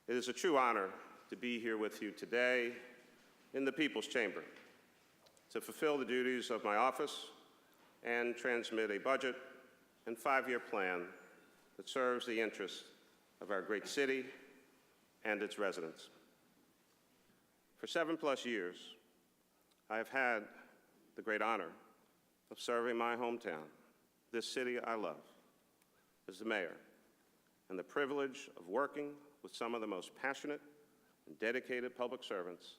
It is a true honor to be here with you today in the People's Chamber to fulfill the duties of my office and transmit a budget and five-year plan that serves the interests of our great city and its residents. For 7+ years, I have had the great honor of serving my hometown, this city I love, as the mayor, and the privilege of working with some of the most passionate and dedicated public servants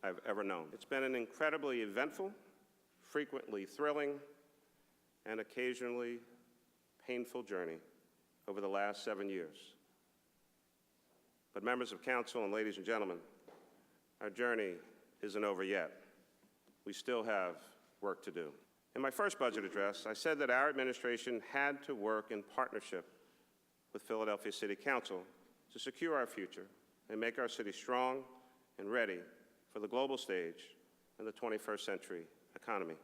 I've ever known. It's been an incredibly eventful, frequently thrilling, and occasionally painful journey over the last 7 years. But members of council and ladies and gentlemen, our journey isn't over yet. We still have work to do. In my first budget address, I said that our administration had to work in partnership with Philadelphia City Council to secure our future and make our city strong and ready for the global stage and the 21st century economy.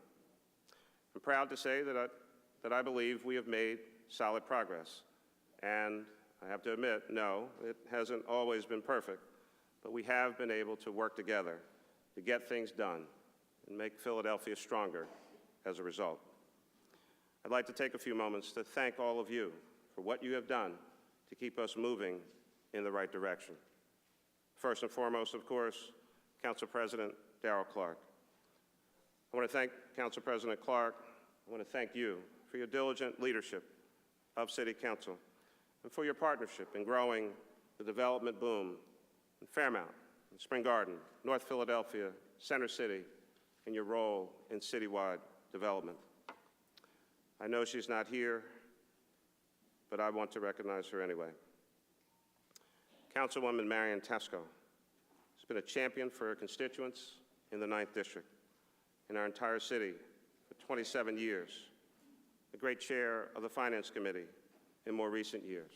I'm proud to say that I believe we have made solid progress. And I have to admit, no, it hasn't always been perfect, but we have been able to work together to get things done and make Philadelphia stronger as a result. I'd like to take a few moments to thank all of you for what you have done to keep us moving in the right direction. First and foremost, of course, Council President Darrell Clark. I want to thank Council President Clark. I want to thank you for your diligent leadership of City Council and for your partnership in growing the development boom in Fairmount, in Spring Garden, North Philadelphia, Center City, and your role in citywide development. I know she's not here, but I want to recognize her anyway. Councilwoman Marion Tesco has been a champion for her constituents in the 9th District, in our entire city for 27 years, the great chair of the Finance Committee in more recent years.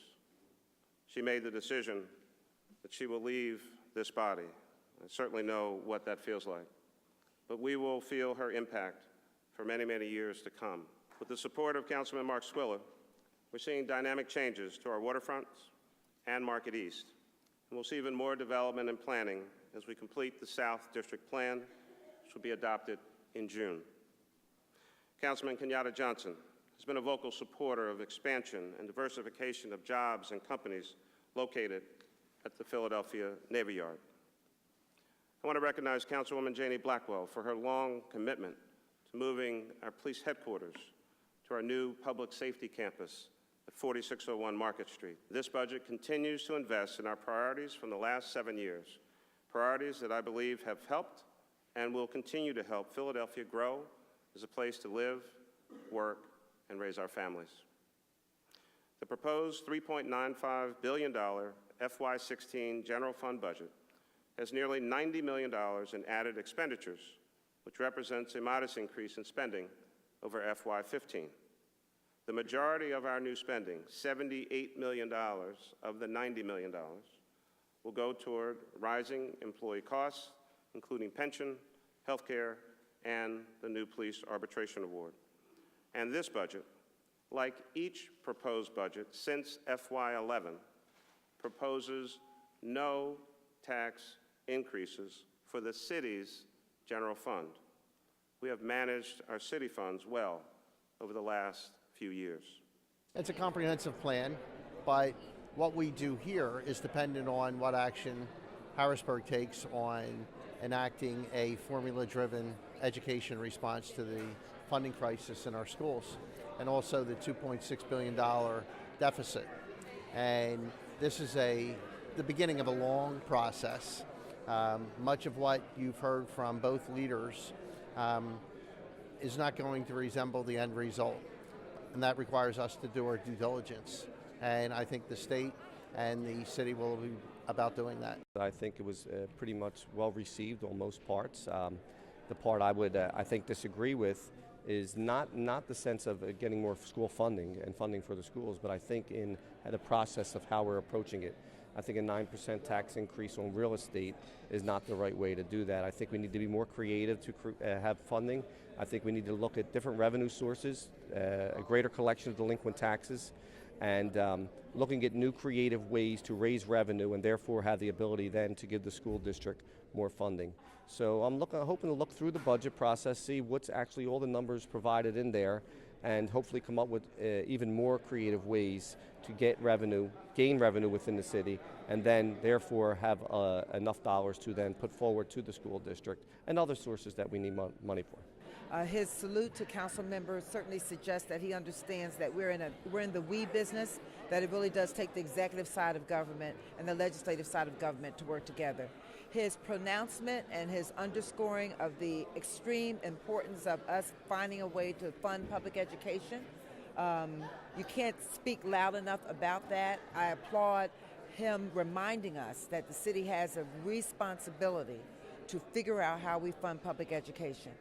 She made the decision that she will leave this body. I certainly know what that feels like, but we will feel her impact for many, many years to come. With the support of Councilman Mark Squilla, we're seeing dynamic changes to our waterfronts and Market East, and we'll see even more development and planning as we complete the South District Plan, which will be adopted in June. Councilman Kenyatta Johnson has been a vocal supporter of expansion and diversification of jobs and companies located at the Philadelphia Navy Yard. I want to recognize Councilwoman Janie Blackwell for her long commitment to moving our police headquarters to our new public safety campus at 4601 Market Street. This budget continues to invest in our priorities from the last 7 years, priorities that I believe have helped and will continue to help Philadelphia grow as a place to live, work, and raise our families. The proposed $3.95 billion FY2016 general fund budget has nearly $90 million in added expenditures, which represents a modest increase in spending over FY2015. The majority of our new spending, $78 million of the $90 million, will go toward rising employee costs, including pension, health care, and the new police arbitration award. And this budget, like each proposed budget since FY11, proposes no tax increases for the city's general fund. We have managed our city funds well over the last few years. It's a comprehensive plan, but what we do here is dependent on what action Harrisburg takes on enacting a formula-driven education response to the funding crisis in our schools, and also the $2.6 billion deficit. And this is the beginning of a long process. Much of what you've heard from both leaders is not going to resemble the end result, and that requires us to do our due diligence. And I think the state and the city will be about doing that. I think it was pretty much well received on most parts. The part I would, I think, disagree with is not the sense of getting more school funding and funding for the schools, but I think in the process of how we're approaching it. I think a 9% tax increase on real estate is not the right way to do that. I think we need to be more creative to have funding. I think we need to look at different revenue sources, a greater collection of delinquent taxes, and looking at new creative ways to raise revenue and therefore have the ability then to give the school district more funding. So I'm hoping to look through the budget process, see what's actually all the numbers provided in there, and hopefully come up with even more creative ways to get revenue, gain revenue within the city, and then therefore have enough dollars to then put forward to the school district and other sources that we need money for. His salute to council members certainly suggests that he understands that we're in the we business, that it really does take the executive side of government and the legislative side of government to work together. His pronouncement and his underscoring of the extreme importance of us finding a way to fund public education, you can't speak loud enough about that. I applaud him reminding us that the city has a responsibility to figure out how we fund public education.